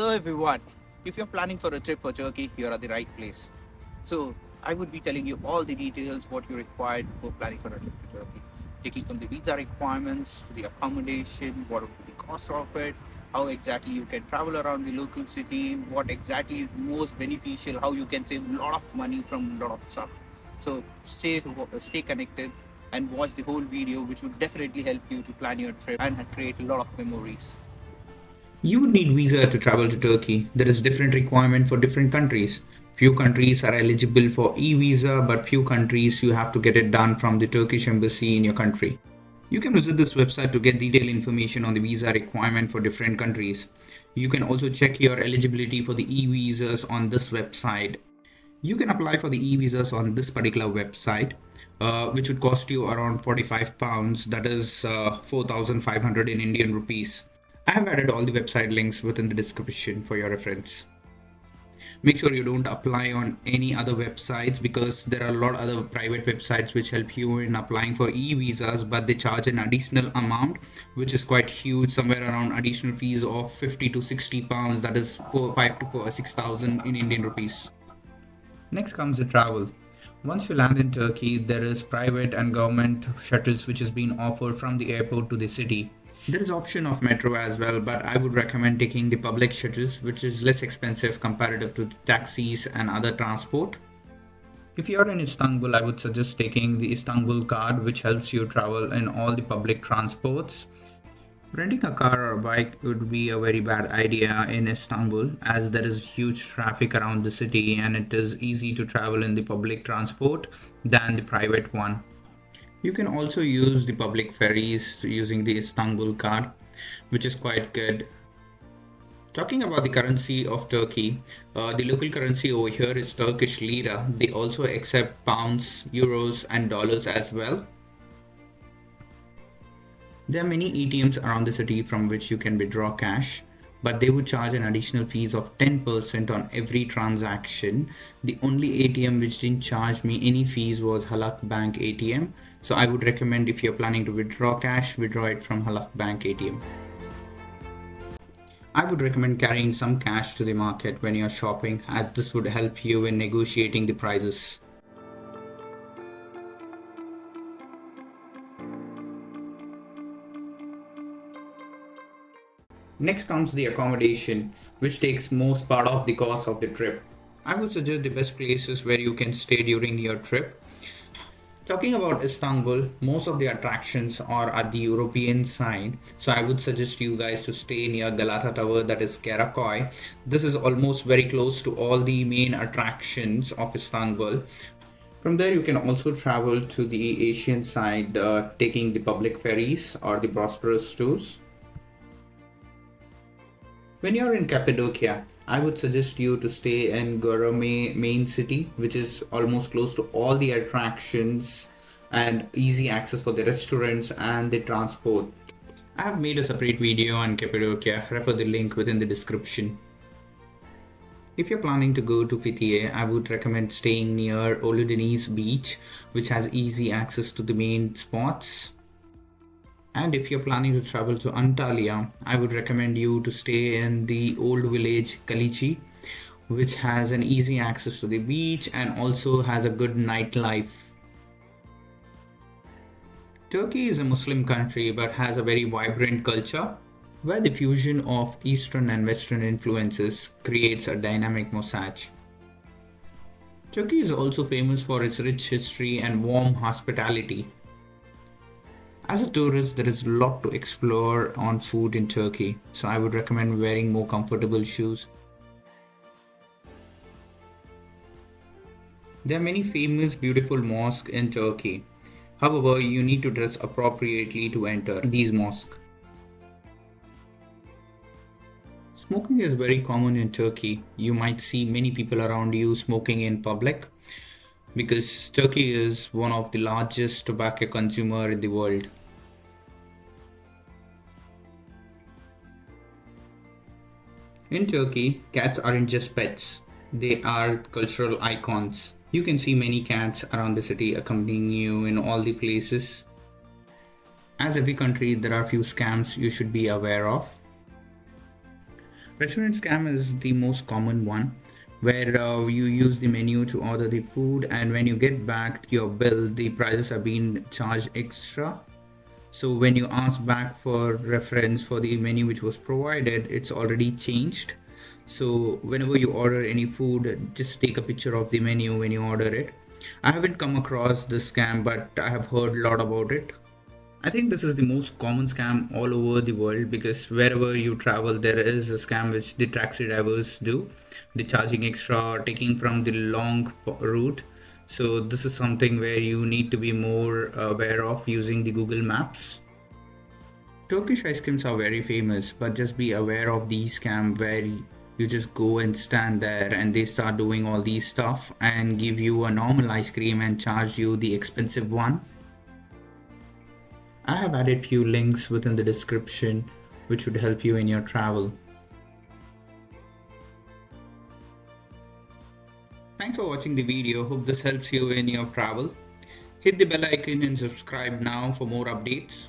Hello everyone. If you're planning for a trip for Turkey, you're at the right place. So I would be telling you all the details what you require for planning for a trip to Turkey. Taking from the visa requirements to the accommodation, what would be the cost of it, how exactly you can travel around the local city, what exactly is most beneficial, how you can save a lot of money from a lot of stuff. So stay connected and watch the whole video, which would definitely help you to plan your trip and create a lot of memories. You would need visa to travel to Turkey. There is different requirement for different countries. Few countries are eligible for e-visa, but few countries you have to get it done from the Turkish embassy in your country. You can visit this website to get detailed information on the visa requirement for different countries. You can also check your eligibility for the e-visas on this website. You can apply for the e-visas on this particular website, which would cost you around £45. That is 4,500 in Indian rupees. I have added all the website links within the description for your reference. Make sure you don't apply on any other websites because there are a lot of other private websites which help you in applying for e-visas, but they charge an additional amount which is quite huge, somewhere around additional fees of 50 to 60 pounds, that is 5 to 6,000 in Indian rupees. Next comes the travel. Once you land in Turkey, there is private and government shuttles which is being offered from the airport to the city. There is option of metro as well, but I would recommend taking the public shuttles, which is less expensive comparative to the taxis and other transport. If you are in Istanbul, I would suggest taking the Istanbul card, which helps you travel in all the public transports. Renting a car or a bike would be a very bad idea in Istanbul as there is huge traffic around the city and it is easy to travel in the public transport than the private one. You can also use the public ferries using the Istanbul card, which is quite good. Talking about the currency of Turkey, the local currency over here is Turkish lira. They also accept pounds, euros, and dollars as well. There are many ATMs around the city from which you can withdraw cash, but they would charge an additional fees of 10% on every transaction. The only ATM which didn't charge me any fees was Halak Bank ATM. So I would recommend if you're planning to withdraw cash, withdraw it from Halak Bank ATM. I would recommend carrying some cash to the market when you're shopping, as this would help you in negotiating the prices. Next comes the accommodation, which takes most part of the cost of the trip. I would suggest the best places where you can stay during your trip. Talking about Istanbul, most of the attractions are at the European side. So I would suggest you guys to stay near Galata Tower, that is Karakoy. This is almost very close to all the main attractions of Istanbul. From there, you can also travel to the Asian side, taking the public ferries or the Bosporus tours. When you're in Cappadocia, I would suggest you to stay in Göreme main city, which is almost close to all the attractions and easy access for the restaurants and the transport. I have made a separate video on Cappadocia, refer the link within the description. If you're planning to go to Fethiye, I would recommend staying near Oludeniz beach, which has easy access to the main spots. And if you're planning to travel to Antalya, I would recommend you to stay in the old village Kalichi, which has an easy access to the beach and also has a good nightlife. Turkey is a Muslim country but has a very vibrant culture where the fusion of Eastern and Western influences creates a dynamic mosaic. Turkey is also famous for its rich history and warm hospitality. As a tourist, there is a lot to explore on food in Turkey, so I would recommend wearing more comfortable shoes. There are many famous beautiful mosques in Turkey. However, you need to dress appropriately to enter these mosques. Smoking is very common in Turkey. You might see many people around you smoking in public because Turkey is one of the largest tobacco consumer in the world. In Turkey, cats aren't just pets, they are cultural icons. You can see many cats around the city accompanying you in all the places. As every country, there are few scams you should be aware of. Restaurant scam is the most common one, where you use the menu to order the food, and when you get back your bill, the prices are being charged extra. So when you ask back for reference for the menu which was provided, it's already changed. So whenever you order any food, just take a picture of the menu when you order it. I haven't come across this scam, but I have heard a lot about it. I think this is the most common scam all over the world, because wherever you travel, there is a scam which the taxi drivers do. The charging extra or taking from the long route. So this is something where you need to be more aware of using the Google Maps. Turkish ice creams are very famous, but just be aware of these scam where you just go and stand there and they start doing all these stuff and give you a normal ice cream and charge you the expensive one. I have added few links within the description which would help you in your travel. Thanks for watching the video. Hope this helps you in your travel. Hit the bell icon and subscribe now for more updates.